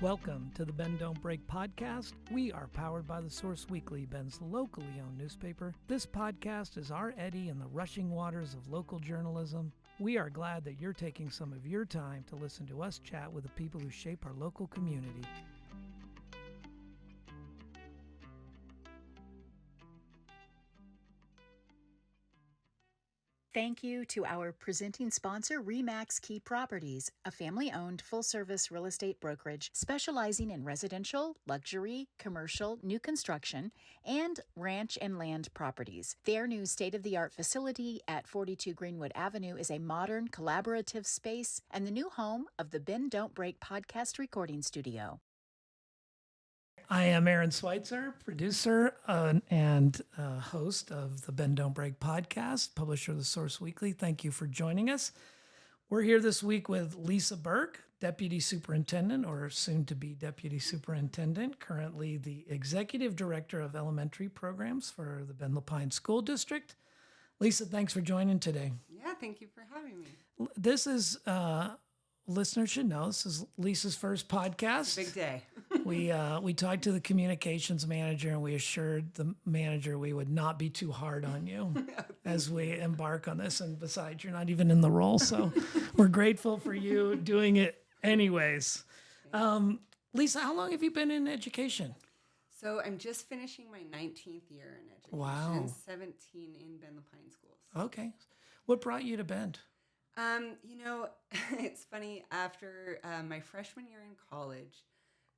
Welcome to the Bend Don't Break podcast. We are powered by The Source Weekly, Bend's locally owned newspaper. This podcast is our eddy in the rushing waters of local journalism. We are glad that you're taking some of your time to listen to us chat with the people who shape our local community. Thank you to our presenting sponsor, ReMax Key Properties, a family-owned full-service real estate brokerage specializing in residential, luxury, commercial, new construction, and ranch and land properties. Their new state-of-the-art facility at 42 Greenwood Avenue is a modern, collaborative space and the new home of the Bend Don't Break podcast recording studio. I am Aaron Schweitzer, producer and host of the Bend Don't Break podcast, publisher of The Source Weekly. Thank you for joining us. We're here this week with Lisa Birk, Deputy Superintendent, or soon-to-be Deputy Superintendent, currently the Executive Director of Elementary Programs for the Bend Lapine School District. Lisa, thanks for joining today. Yeah, thank you for having me. This is, listeners should know, this is Lisa's first podcast. Big day. We talked to the communications manager and we assured the manager we would not be too hard on you as we embark on this. And besides, you're not even in the role, so we're grateful for you doing it anyways. Lisa, how long have you been in education? So I'm just finishing my 19th year in education. Wow. 17 in Bend Lapine schools. Okay. What brought you to Bend? It's funny. After my freshman year in college,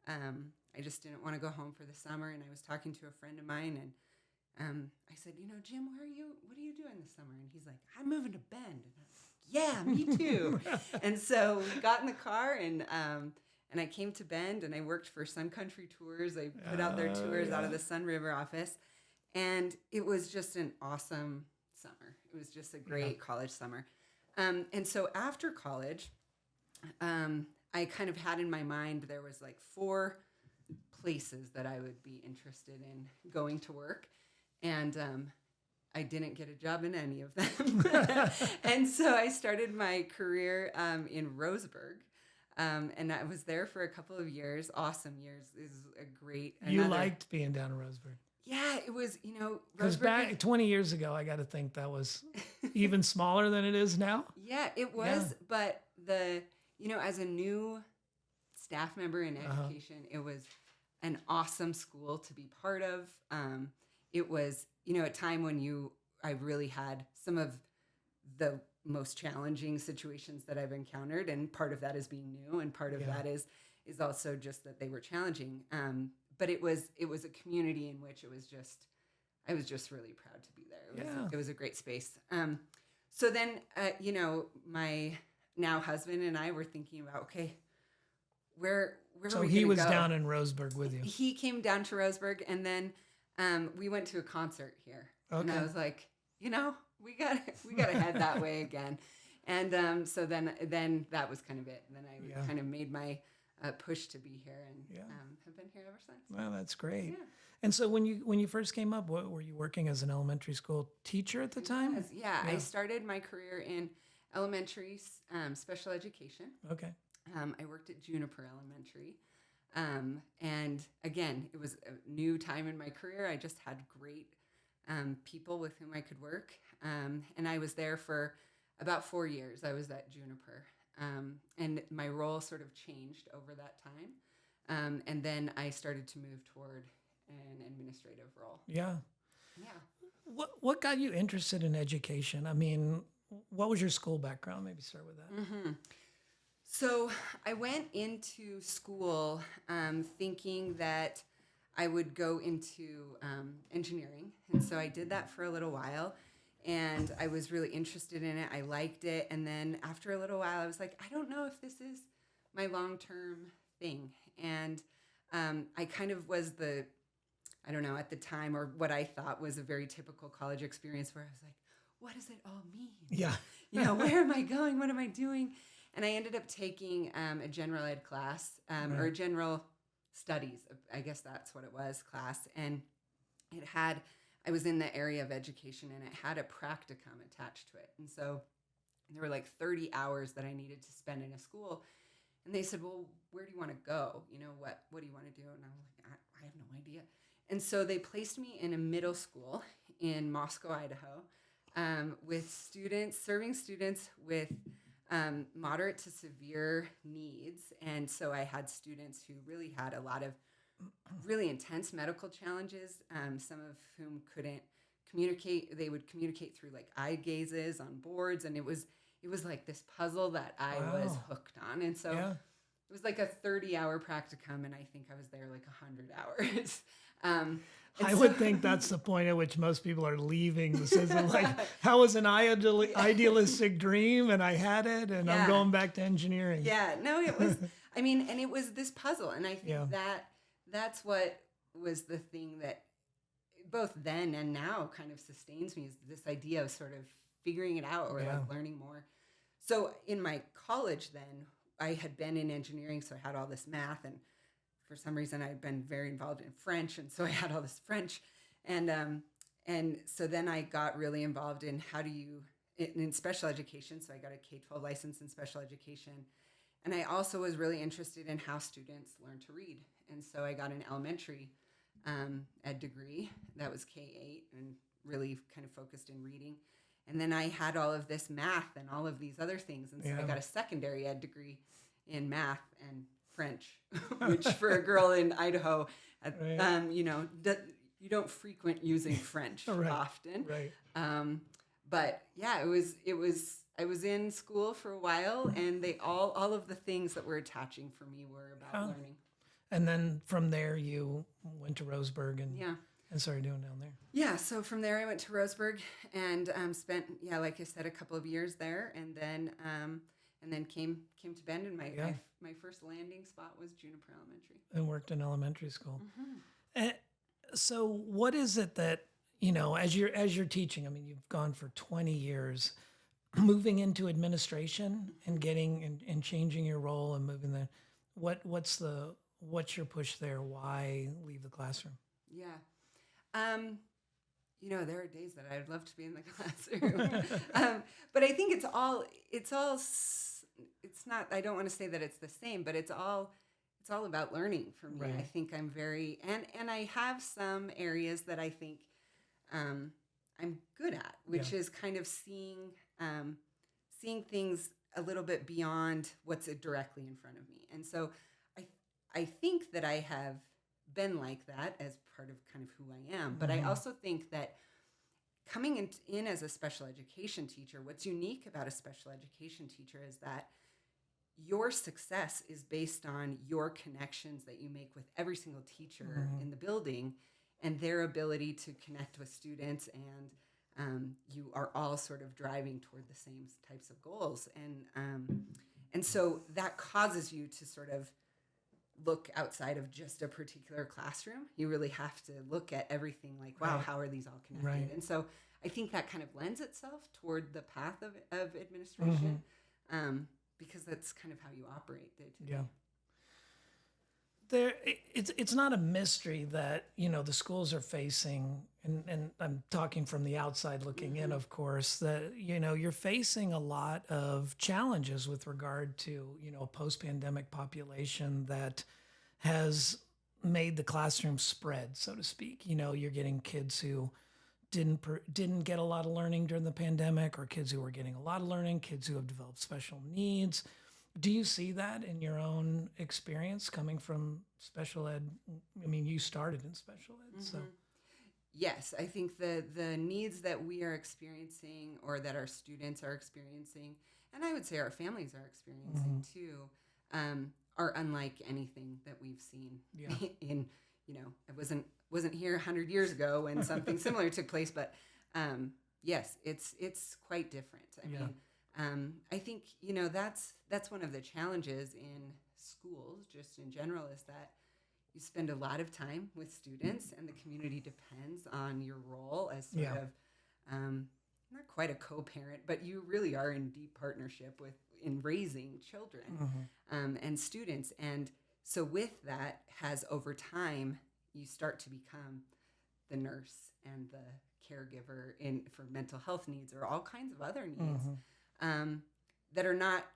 I just didn't want to go home for the summer, and I was talking to a friend of mine, and I said, Jim, what are you doing this summer? And he's like, I'm moving to Bend. And I was like, yeah, me too. And so we got in the car, and I came to Bend, and I worked for Sun Country Tours. I put out their tours out of the Sun River office, and it was just an awesome summer. It was just a great college summer. And so after college, I kind of had in my mind there was like 4 places that I would be interested in going to work. And I didn't get a job in any of them. And so I started my career in Roseburg. And I was there for a couple of years, awesome years. It was a great... You liked being down in Roseburg. Yeah, it was, Because back 20 years ago, I got to think that was even smaller than it is now. Yeah, it was. Yeah. But as a new staff member in education, it was an awesome school to be part of. It was, a time when I really had some of the most challenging situations that I've encountered. And part of that is being new. And part of that is also just that they were challenging. But it was a community in which I was just really proud to be there. It was a great space. So then, my now husband and I were thinking about, okay, where so are we he was go? Down in Roseburg with you. He came down to Roseburg, and then we went to a concert here. Okay. And I was like, we gotta head that way again. And so then that was kind of it. And then I kind of made my push to be here, and have been here ever since. Well, that's great. Yeah. And so when you first came up, were you working as an elementary school teacher at the time? Yeah, I started my career in elementary special education. Okay. I worked at Juniper Elementary. And again, it was a new time in my career. I just had great people with whom I could work. And I was there for about 4 years. I was at Juniper. And my role sort of changed over that time. And then I started to move toward an administrative role. Yeah. Yeah. What got you interested in education? I mean, what was your school background? Maybe start with that. Mm-hmm. So I went into school thinking that I would go into engineering. And so I did that for a little while. And I was really interested in it. I liked it. And then after a little while, I was like, I don't know if this is my long-term thing. And I kind of was at the time, or what I thought was a very typical college experience where I was like, what does it all mean? Yeah. Where am I going? What am I doing? And I ended up taking a general ed class or general studies, I guess that's what it was, class. And I was in the area of education, and it had a practicum attached to it. And so there were like 30 hours that I needed to spend in a school. And they said, well, where do you want to go? What do you want to do? And I'm like, I have no idea. And so they placed me in a middle school in Moscow, Idaho, with serving students with moderate to severe needs. And so I had students who really had a lot of really intense medical challenges, some of whom couldn't communicate. They would communicate through like eye gazes on boards. And it was like this puzzle that I was hooked on. And so it was like a 30-hour practicum, and I think I was there like 100 hours. I would think that's the point at which most people are leaving the system. Like, how was an idealistic dream, and I had it, and I'm going back to engineering. Yeah, no, it was, and it was this puzzle. And I think that's what was the thing that both then and now kind of sustains me, is this idea of sort of figuring it out, or like learning more. So in my college then, I had been in engineering, so I had all this math, and for some reason I'd been very involved in French, and so I had all this French, and so then I got really involved in in special education. So I got a K-12 license in special education, and I also was really interested in how students learn to read, and so I got an elementary ed degree that was K-8 and really kind of focused in reading. And then I had all of this math and all of these other things. And so I got a secondary ed degree in math and French, which for a girl in Idaho, you don't frequent using French often. Right. But yeah, I was in school for a while, and all of the things that were attaching for me were about learning. And then from there you went to Roseburg and started doing down there. Yeah, so from there I went to Roseburg and spent, like I said, a couple of years there, and then came to Bend, and my first landing spot was Juniper Elementary. And worked in elementary school. And so what is it that, as you're teaching, I mean, you've gone for 20 years, moving into administration and getting and changing your role and moving there. What's your push there? Why leave the classroom? Yeah. There are days that I'd love to be in the classroom. But I think it's not, I don't want to say that it's the same, but it's all about learning for me. Right. I think I'm very, and I have some areas that I think, I'm good at, which is kind of seeing things a little bit beyond what's directly in front of me. And so I think that I have been like that as part of kind of who I am. But I also think that coming in as a special education teacher, what's unique about a special education teacher is that your success is based on your connections that you make with every single teacher in the building, and their ability to connect with students, and you are all sort of driving toward the same types of goals. And so that causes you to sort of look outside of just a particular classroom. You really have to look at everything like, wow, how are these all connected? Right. And so I think that kind of lends itself toward the path of administration, because that's kind of how you operate day to day. It's not a mystery that, the schools are facing, and I'm talking from the outside looking in, of course, that, you're facing a lot of challenges with regard to, a post-pandemic population that has made the classroom spread, so to speak. You're getting kids who didn't get a lot of learning during the pandemic, or kids who were getting a lot of learning, kids who have developed special needs. Do you see that in your own experience coming from special ed? I mean, you started in special ed, so. Yes, I think the needs that we are experiencing, or that our students are experiencing, and I would say our families are experiencing too, are unlike anything that we've seen in, I wasn't here 100 years ago when something similar took place, but yes, it's quite different. I mean, I think, that's one of the challenges in schools, just in general, is that you spend a lot of time with students, and the community depends on your role as sort of, not quite a co-parent, but you really are in deep partnership in raising children and students. And so with that, over time, you start to become the nurse and the caregiver for mental health needs, or all kinds of other needs that are not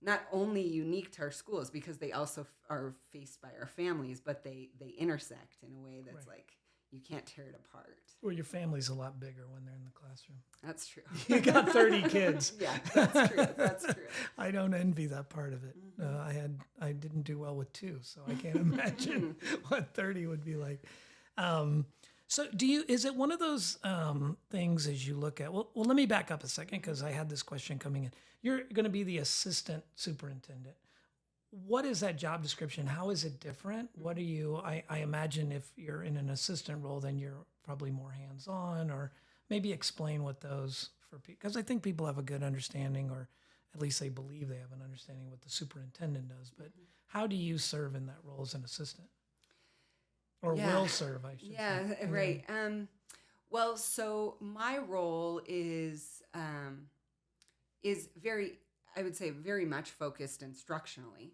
not only unique to our schools because they also are faced by our families, but they intersect in a way that's Right. like you can't tear it apart. Well, your family's a lot bigger when they're in the classroom. That's true. You got 30 kids. Yeah, that's true. That's true. I don't envy that part of it. I didn't do well with 2, so I can't imagine what 30 would be like. So is it one of those things as you look at, well, let me back up a second because I had this question coming in. You're going to be the assistant superintendent. What is that job description? How is it different? What are you, I imagine if you're in an assistant role, then you're probably more hands-on, or maybe explain what those for people, because I think people have a good understanding, or at least they believe they have an understanding what the superintendent does. But how do you serve in that role as an assistant? Or will serve, I should say. Yeah, right. Well, so my role is very, I would say, very much focused instructionally.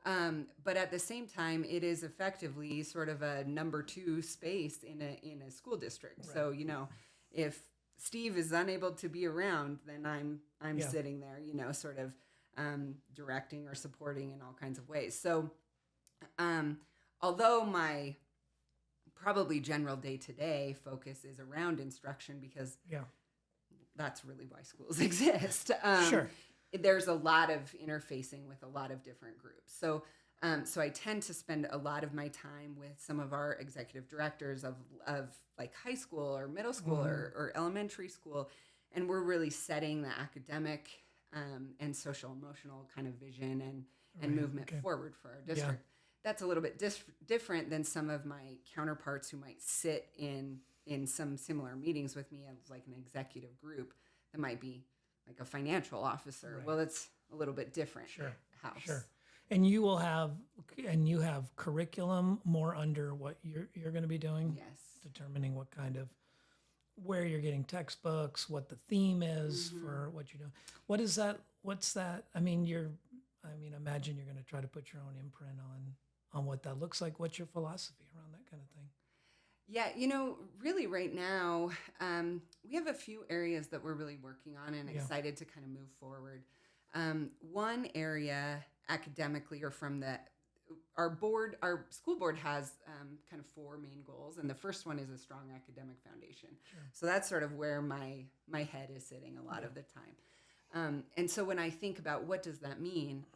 But at the same time, it is effectively sort of a number 2 space in a school district. Right. So, you know, if Steve is unable to be around, then I'm sitting there, you know, sort of directing or supporting in all kinds of ways. So, although my probably general day-to-day focus is around instruction because that's really why schools exist. Sure. There's a lot of interfacing with a lot of different groups. So I tend to spend a lot of my time with some of our executive directors of like high school or middle school or elementary school. And we're really setting the academic and social emotional kind of vision and movement forward for our district. Yeah. That's a little bit different than some of my counterparts who might sit in some similar meetings with me as like an executive group that might be like a financial officer. Right. Well, it's a little bit different house. Sure. And you have curriculum more under what you're going to be doing? Yes. Determining what kind of, where you're getting textbooks, what the theme is for what you're doing. What is that? What's that? I imagine you're going to try to put your own imprint on what that looks like. What's your philosophy around that kind of thing? Yeah, you know, really right now, we have a few areas that we're really working on and excited to kind of move forward. One area academically, or from our school board has kind of 4 main goals, and the first one is a strong academic foundation. Sure. So that's sort of where my head is sitting a lot of the time. And so when I think about what does that mean,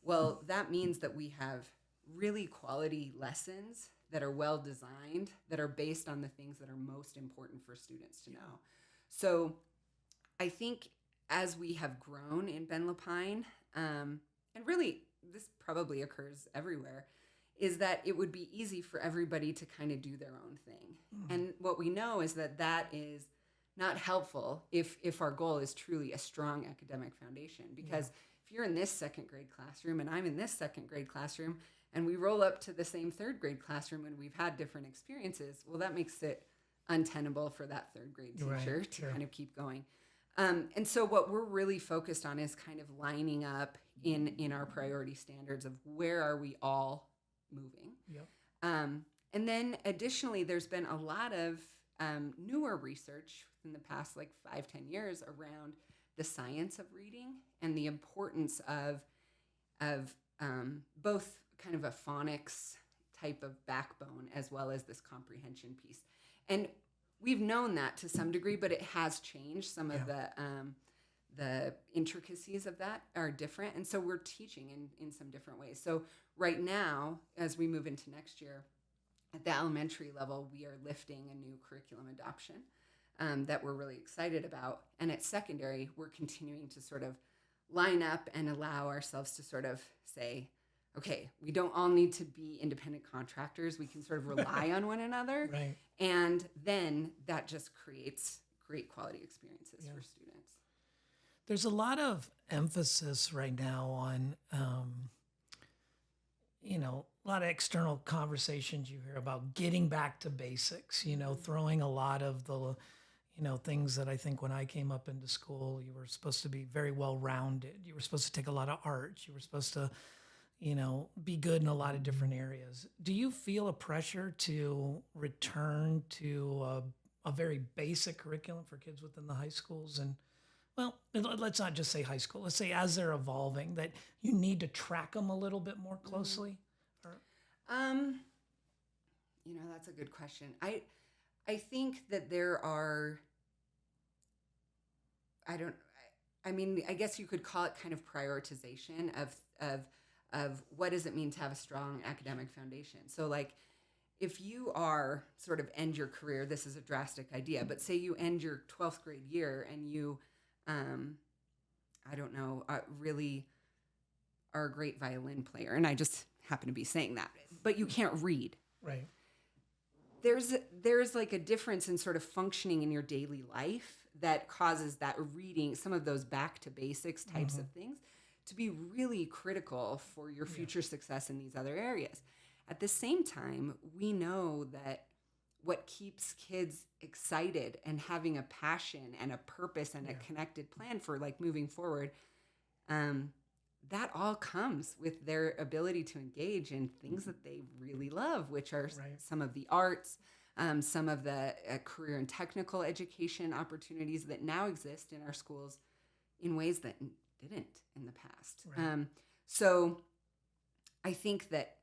well, that means that we have really quality lessons that are well designed, that are based on the things that are most important for students to know. So I think as we have grown in Ben Lapine, and really this probably occurs everywhere, is that it would be easy for everybody to kind of do their own thing. And what we know is that is not helpful if our goal is truly a strong academic foundation. Because if you're in this 2nd grade classroom and I'm in this 2nd grade classroom, and we roll up to the same 3rd grade classroom and we've had different experiences, well, that makes it untenable for that 3rd grade teacher to kind of keep going. And so what we're really focused on is kind of lining up in our priority standards of where are we all moving. Yep. And then additionally, there's been a lot of newer research in the past 5-10 years around the science of reading and the importance of both kind of a phonics type of backbone as well as this comprehension piece. And we've known that to some degree, but it has changed. Some of the intricacies of that are different. And so we're teaching in some different ways. So right now, as we move into next year, at the elementary level, we are lifting a new curriculum adoption that we're really excited about. And at secondary, we're continuing to sort of line up and allow ourselves to sort of say, okay, we don't all need to be independent contractors. We can sort of rely on one another. Right. And then that just creates great quality experiences for students. There's a lot of emphasis right now on, a lot of external conversations you hear about getting back to basics, throwing a lot of the, things that I think when I came up into school, you were supposed to be very well-rounded. You were supposed to take a lot of art. You were supposed to, be good in a lot of different areas. Do you feel a pressure to return to a very basic curriculum for kids within the high schools? And well, let's not just say high school. Let's say as they're evolving, that you need to track them a little bit more closely. Or, Um, that's a good question. I think that there are, I don't, I mean, I guess you could call it kind of prioritization of what does it mean to have a strong academic foundation. So like, if you are sort of end your career, this is a drastic idea, but say you end your 12th grade year and you, um, I don't know, really are a great violin player, and I just happen to be saying that, but you can't read. right. There's like a difference in sort of functioning in your daily life that causes that reading, some of those back to basics types of things, to be really critical for your future success in these other areas. At the same time, we know that what keeps kids excited and having a passion and a purpose and a connected plan for like moving forward, that all comes with their ability to engage in things that they really love, which are some of the arts, some of the career and technical education opportunities that now exist in our schools in ways that didn't in the past. Right. So I think that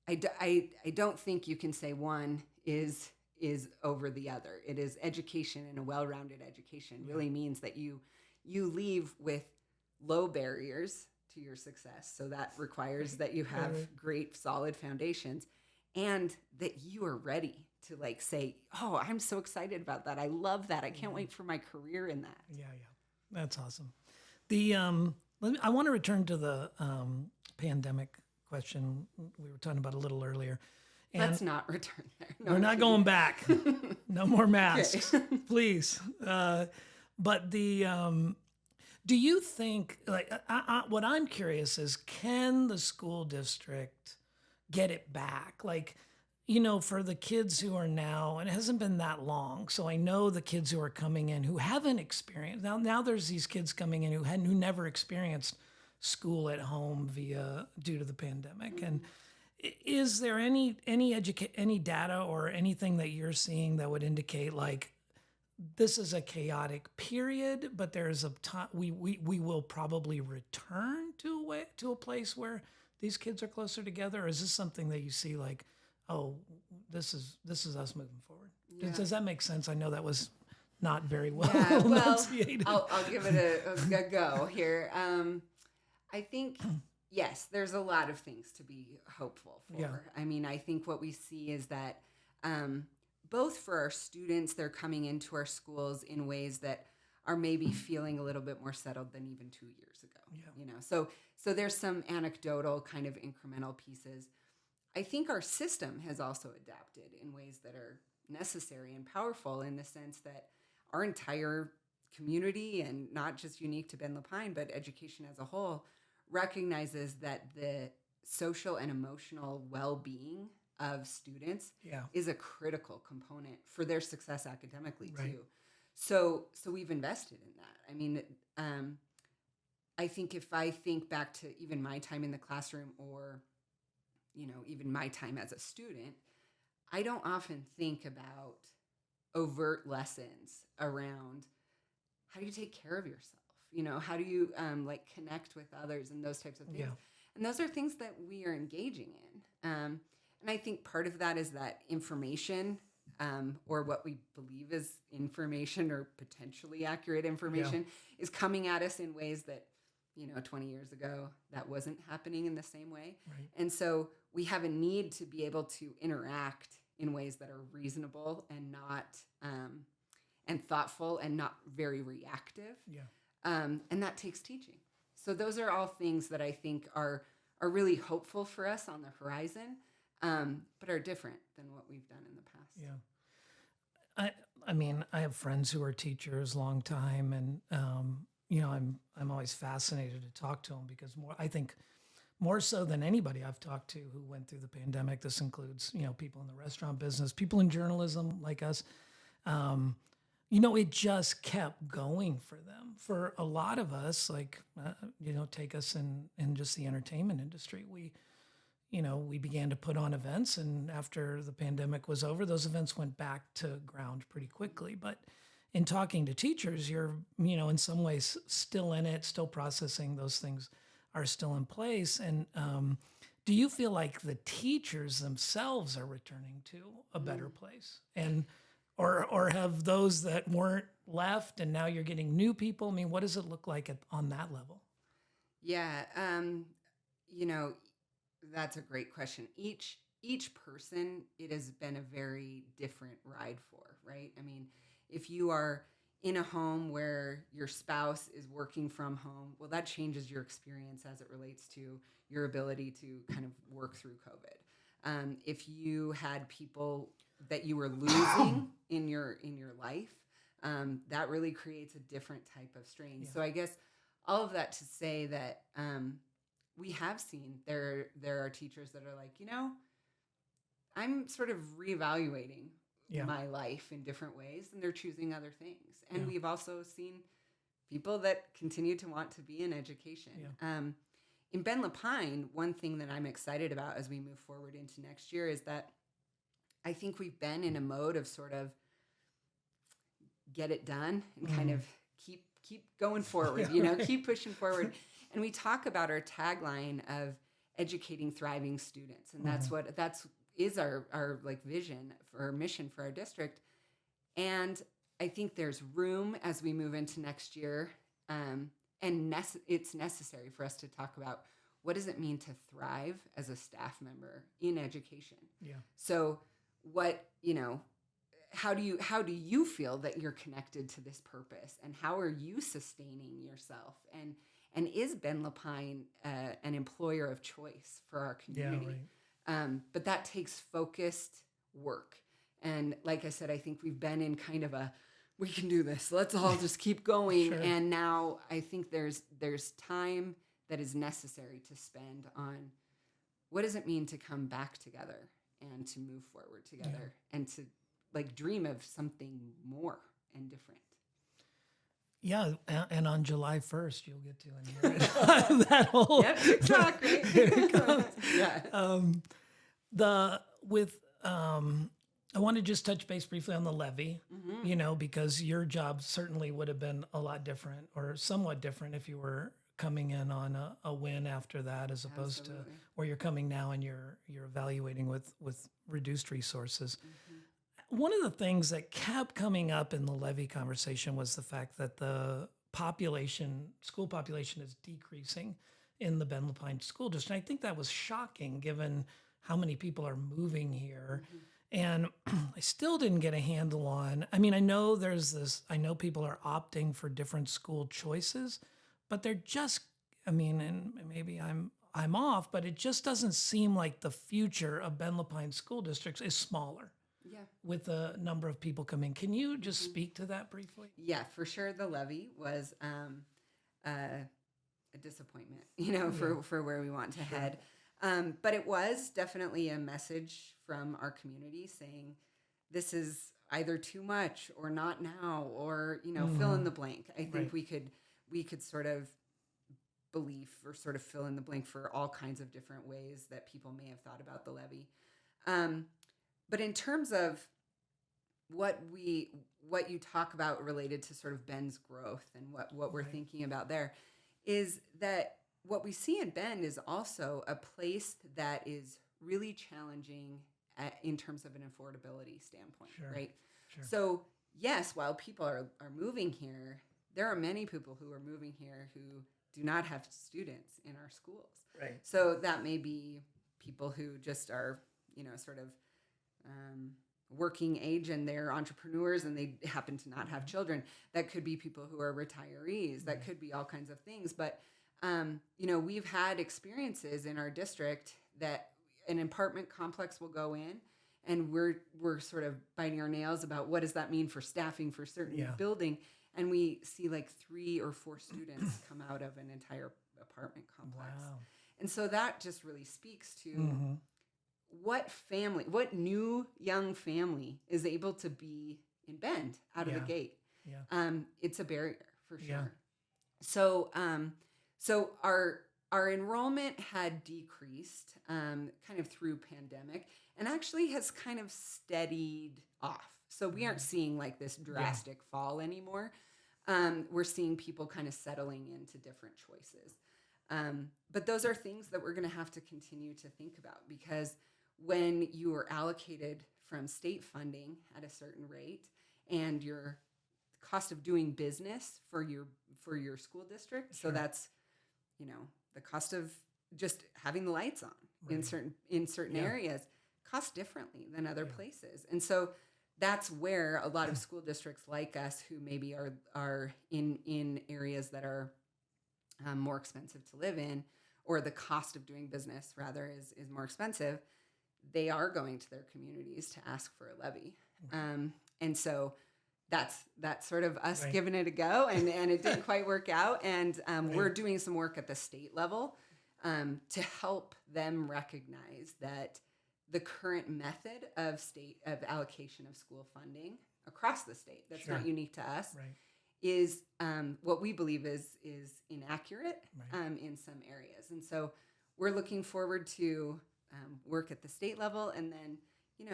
I don't think you can say one is over the other. It is education, and a well-rounded education really means that you leave with low barriers to your success. So that requires that you have great, solid foundations, and that you are ready to like say, oh, I'm so excited about that. I love that. I can't wait for my career in that. Yeah. That's awesome. The I want to return to the pandemic question we were talking about a little earlier. And Let's not return there. No, we're I'm not kidding. going back. No more masks, please. But do you think, like, what I'm curious is, can the school district get it back? Like, for the kids who are now, and it hasn't been that long, so I know the kids who are coming in who haven't experienced. Now there's these kids coming in who never experienced school at home due to the pandemic. And is there any data or anything that you're seeing that would indicate like this is a chaotic period, but there's a time we will probably return to a place where these kids are closer together? Or is this something that you see like, oh, this is us moving forward? Yeah. Does that make sense? I know that was not very well Yeah, well, enunciated. I'll give it a go here. I think, yes, there's a lot of things to be hopeful for. Yeah. I mean, I think what we see is that both for our students, they're coming into our schools in ways that are maybe feeling a little bit more settled than even 2 years ago. Yeah. So there's some anecdotal kind of incremental pieces. I think our system has also adapted in ways that are necessary and powerful, in the sense that our entire community, and not just unique to Ben Lapine, but education as a whole, recognizes that the social and emotional well-being of students is a critical component for their success academically too. So we've invested in that. I mean, I think if I think back to even my time in the classroom, or even my time as a student, I don't often think about overt lessons around how do you take care of yourself? How do you like connect with others and those types of things? Yeah. And those are things that we are engaging in. And I think part of that is that information, or what we believe is information or potentially accurate information, is coming at us in ways that 20 years ago, that wasn't happening in the same way. Right. And so we have a need to be able to interact in ways that are reasonable and not, and thoughtful and not very reactive. Yeah. And that takes teaching. So those are all things that I think are really hopeful for us on the horizon, but are different than what we've done in the past. Yeah. I mean, I have friends who are teachers long time, and I'm always fascinated to talk to them, because I think more so than anybody I've talked to who went through the pandemic, this includes people in the restaurant business, people in journalism like us. It just kept going for them. For a lot of us, like take us in just the entertainment industry, we began to put on events, and after the pandemic was over, those events went back to ground pretty quickly. But in talking to teachers, you're, in some ways still in it, still processing those things are still in place. And do you feel like the teachers themselves are returning to a better place? And or have those that weren't left and now you're getting new people? I mean, what does it look like on that level? Yeah, you know, that's a great question. Each person, it has been a very different ride for, right? I mean, if you are in a home where your spouse is working from home, well, that changes your experience as it relates to your ability to kind of work through COVID. If you had people that you were losing in your life, that really creates a different type of strain. Yeah. So I guess all of that to say that we have seen there are teachers that are like, I'm sort of reevaluating Yeah. my life in different ways, and they're choosing other things. And Yeah. we've also seen people that continue to want to be in education. Yeah. In Ben Lapine, one thing that I'm excited about as we move forward into next year is that I think we've been in a mode of sort of get it done and kind of keep going forward, keep pushing forward. And we talk about our tagline of educating thriving students, and that's our like vision for our mission for our district. And I think there's room as we move into next year, and it's necessary for us to talk about what does it mean to thrive as a staff member in education. Yeah. So how do you feel that you're connected to this purpose, and how are you sustaining yourself, and is Ben Lapine an employer of choice for our community? Yeah, right. But that takes focused work, and like I said, I think we've been in kind of a we can do this, let's all just keep going. Sure. And now I think there's time that is necessary to spend on what does it mean to come back together and to move forward together, and to like dream of something more and different. Yeah, and on July 1st, you'll get to inherit that whole TikTok, right? Here it comes. Yeah. I want to just touch base briefly on the levy, because your job certainly would have been a lot different or somewhat different if you were coming in on a win after that, as opposed to where you're coming now and you're evaluating with reduced resources. One of the things that kept coming up in the levy conversation was the fact that the school population is decreasing in the Ben Lapine School District. I think that was shocking given how many people are moving here. And I still didn't get a handle on, I know people are opting for different school choices, but they're just, and maybe I'm off, but it just doesn't seem like the future of Ben Lapine School Districts is smaller. Yeah. With the number of people coming. Can you just speak to that briefly? Yeah, for sure. The levy was a disappointment, for where we want to head. But it was definitely a message from our community saying this is either too much or not now, or, fill in the blank. I think we could sort of believe or sort of fill in the blank for all kinds of different ways that people may have thought about the levy. But in terms of what you talk about related to sort of Ben's growth and what we're thinking about there is that what we see in Ben is also a place that is really challenging in terms of an affordability standpoint, right? Sure. So yes, while people are moving here, there are many people who are moving here who do not have students in our schools. Right. So that may be people who just are, sort of working age and they're entrepreneurs and they happen to not have children. That could be people who are retirees. That could be all kinds of things. But, we've had experiences in our district that an apartment complex will go in and we're sort of biting our nails about what does that mean for staffing for certain building. And we see like 3 or 4 students come out of an entire apartment complex. Wow. And so that just really speaks to what new young family is able to be in Bend out of the gate. Yeah. It's a barrier for sure. Yeah. So our enrollment had decreased kind of through pandemic and actually has kind of steadied off. So we aren't seeing like this drastic fall anymore. We're seeing people kind of settling into different choices. But those are things that we're going to have to continue to think about, because when you are allocated from state funding at a certain rate and your cost of doing business for your school district, so that's, the cost of just having the lights on in certain areas costs differently than other places. And so that's where a lot of school districts like us, who maybe are in areas that are more expensive to live in, or the cost of doing business rather is more expensive, they are going to their communities to ask for a levy. And so that's sort of us giving it a go, and it didn't quite work out. And we're doing some work at the state level to help them recognize that the current method of allocation of school funding across the state, that's not unique to us, is what we believe is inaccurate in some areas. And so we're looking forward to work at the state level, and then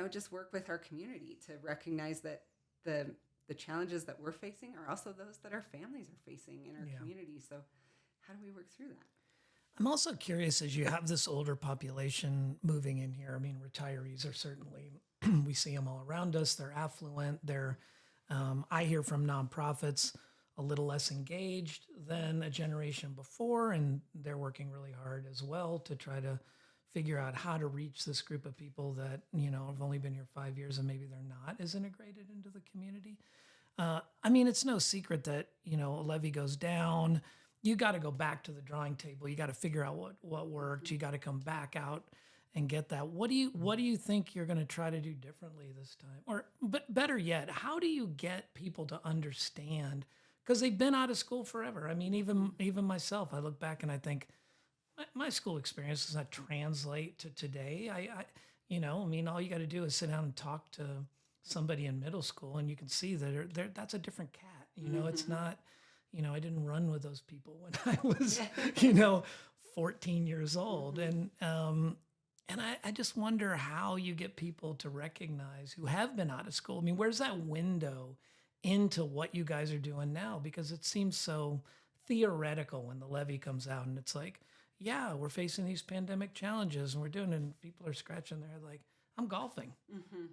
just work with our community to recognize that the challenges that we're facing are also those that our families are facing in our community. So how do we work through that? I'm also curious, as you have this older population moving in here. I mean, retirees are certainly, we see them all around us. They're affluent. I hear from nonprofits a little less engaged than a generation before, and they're working really hard as well to try to figure out how to reach this group of people that, have only been here 5 years and maybe they're not as integrated into the community. I mean, it's no secret that, a levy goes down. You got to go back to the drawing table. You got to figure out what worked. You got to come back out and get that. What do you think you're going to try to do differently this time? Or better yet, how do you get people to understand? Because they've been out of school forever. I mean, even myself, I look back and I think my school experience does not translate to today. All you got to do is sit down and talk to somebody in middle school, and you can see that that's a different cat. It's not. I didn't run with those people when I was, 14 years old. And I just wonder how you get people to recognize who have been out of school. I mean, where's that window into what you guys are doing now? Because it seems so theoretical when the levy comes out and it's like, yeah, we're facing these pandemic challenges and we're doing it, and people are scratching their head like, I'm golfing.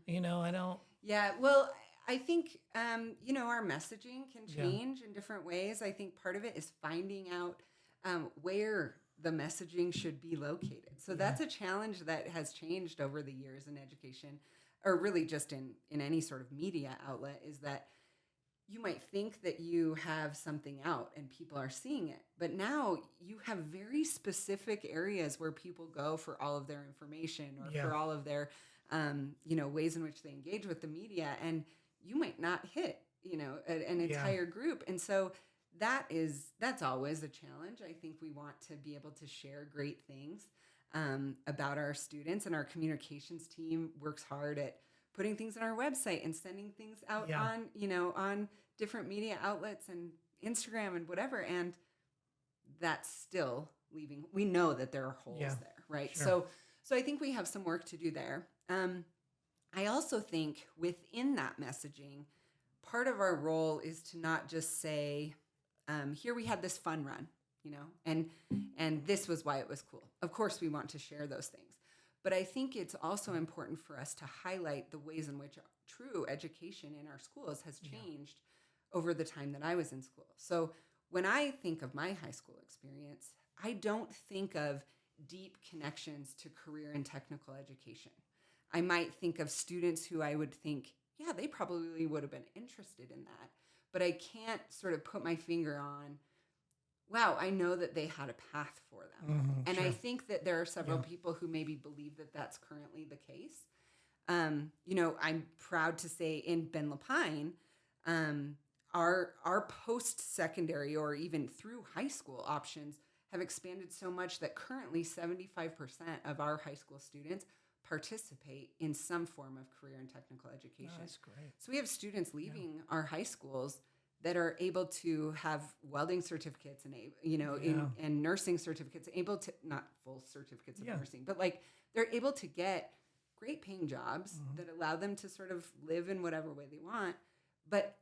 I don't. Yeah, well, I think, our messaging can change in different ways. I think part of it is finding out where the messaging should be located. So that's a challenge that has changed over the years in education, or really just in any sort of media outlet, is that you might think that you have something out and people are seeing it, but now you have very specific areas where people go for all of their information, or for all of their, ways in which they engage with the media, and you might not hit, an entire group. And so that's always a challenge. I think we want to be able to share great things about our students, and our communications team works hard at putting things on our website and sending things out on different media outlets and Instagram and whatever. And that's still leaving. We know that there are holes there, right? Sure. So I think we have some work to do there. I also think within that messaging, part of our role is to not just say, here we had this fun run, and this was why it was cool. Of course, we want to share those things. But I think it's also important for us to highlight the ways in which true education in our schools has changed over the time that I was in school. So when I think of my high school experience, I don't think of deep connections to career and technical education. I might think of students who I would think, yeah, they probably would have been interested in that. But I can't sort of put my finger on, wow, I know that they had a path for them. And I think that there are several people who maybe believe that that's currently the case. I'm proud to say in Ben Lapine, our post-secondary or even through high school options have expanded so much that currently 75% of our high school students participate in some form of career and technical education. Oh, that's great. So we have students leaving our high schools that are able to have welding certificates and, and nursing certificates, able to, not full certificates of nursing, but like they're able to get great paying jobs that allow them to sort of live in whatever way they want. But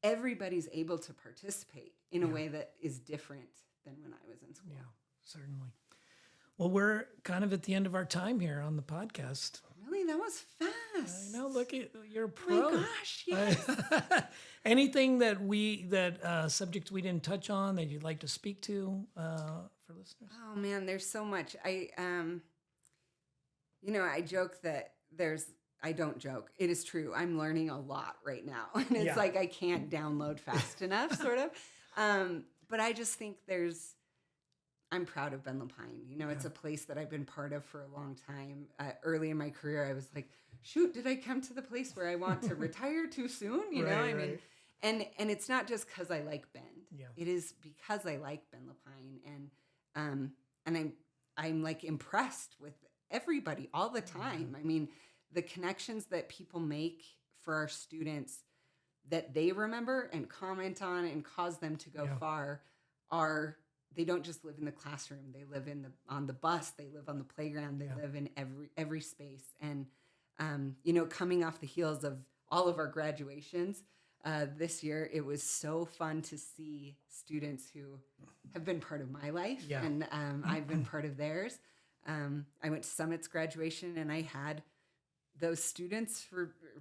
everybody's able to participate in a way that is different than when I was in school. Yeah, certainly. Well, we're kind of at the end of our time here on the podcast. Really? That was fast. I know. Look at you're pro. Oh my gosh, yes. Anything that subjects we didn't touch on that you'd like to speak to for listeners? Oh man, there's so much. I joke that I don't joke. It is true. I'm learning a lot right now. And it's like I can't download fast enough, sort of. But I just think I'm proud of Ben Lapine. It's a place that I've been part of for a long time. Early in my career, I was like, shoot, did I come to the place where I want to retire too soon? Right. And it's not just because I like Ben. Yeah. It is because I like Ben Lapine. And I'm like impressed with everybody all the time. I mean, the connections that people make for our students that they remember and comment on and cause them to go far they don't just live in the classroom. They live on the bus. They live on the playground. They live in every space. And, coming off the heels of all of our graduations this year, it was so fun to see students who have been part of my life and I've been part of theirs. I went to Summit's graduation and I had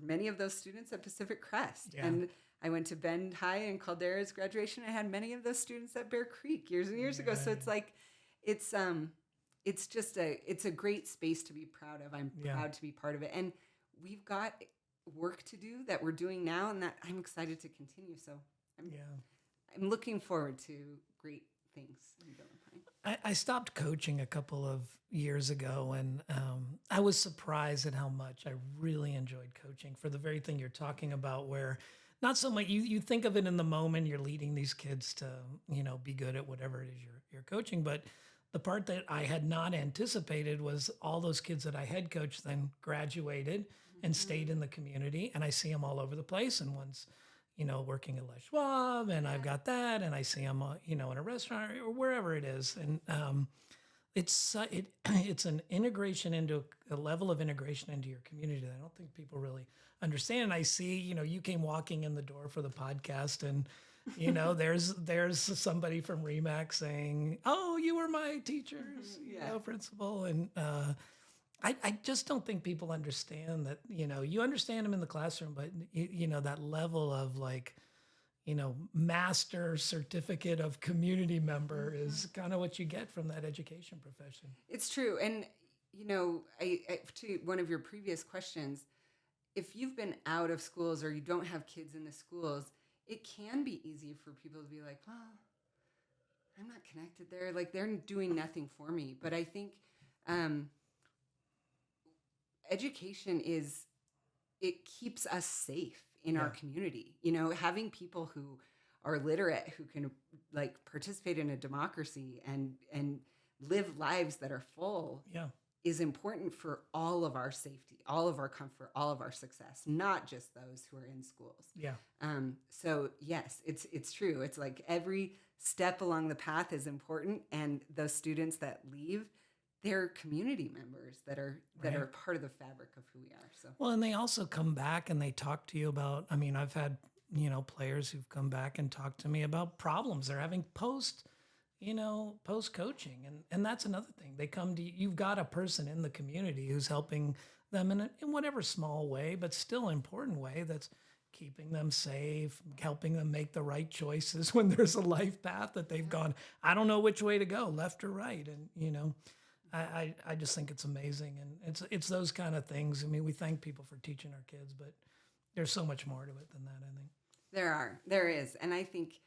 many of those students at Pacific Crest. Yeah. And I went to Bend High and Caldera's graduation. I had many of those students at Bear Creek years and years ago. So it's like, it's a great space to be proud of. I'm proud to be part of it. And we've got work to do that we're doing now and that I'm excited to continue. So I'm looking forward to great things in Valentine. I stopped coaching a couple of years ago, and I was surprised at how much I really enjoyed coaching for the very thing you're talking about, where not so much you think of it in the moment, you're leading these kids to, be good at whatever it is you're coaching. But the part that I had not anticipated was all those kids that I had coached then graduated and stayed in the community, and I see them all over the place. And one's, working at Les Schwab, and I've got that, and I see them, in a restaurant or wherever it is. And it's an integration into a level of integration into your community that I don't think people really understand. And I see, you came walking in the door for the podcast, and there's somebody from ReMax saying, "Oh, you were my teacher's, principal," and I just don't think people understand that. You understand them in the classroom, but that level of master certificate of community member is kind of what you get from that education profession. It's true. And, I to one of your previous questions, if you've been out of schools or you don't have kids in the schools, it can be easy for people to be like, well, I'm not connected there. Like they're doing nothing for me. But I think education it keeps us safe in our community. Having people who are literate, who can participate in a democracy and live lives that are full is important for all of our safety, all of our comfort, all of our success, not just those who are in schools. Yeah. So yes, it's true. It's like every step along the path is important, and those students that leave, they're community members that are part of the fabric of who we are. So well, and they also come back and they talk to you about. I mean, I've had players who've come back and talked to me about problems they're having post coaching, and that's another thing. They come to you. You've got a person in the community who's helping them in whatever small way, but still important way that's keeping them safe, helping them make the right choices when there's a life path that they've gone, I don't know which way to go, left or right, and I just think it's amazing, and it's those kind of things. I mean, we thank people for teaching our kids, but there's so much more to it than that, I think. There is, and I think,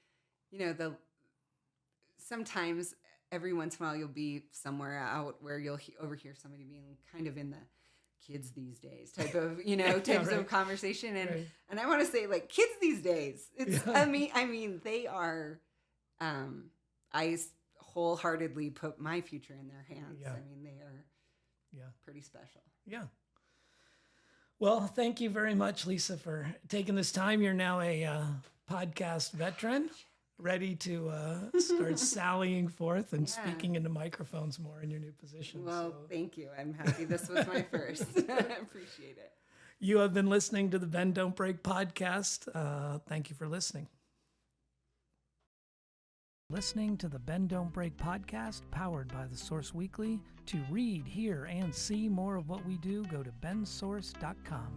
sometimes every once in a while you'll be somewhere out where you'll overhear somebody being kind of in the kids these days type of, of conversation, and I want to say kids these days. It's I mean they are. I wholeheartedly put my future in their hands. I mean, they are pretty special. Yeah. Well, thank you very much, Lisa, for taking this time. You're now a podcast veteran, ready to start sallying forth and speaking into microphones more in your new position. Well, So thank you. I'm happy this was my first. I appreciate it. you have been listening to the Bend Don't Break podcast. Thank you for listening. Listening to the Bend Don't Break podcast, powered by The Source Weekly. To read, hear, and see more of what we do, go to bensource.com.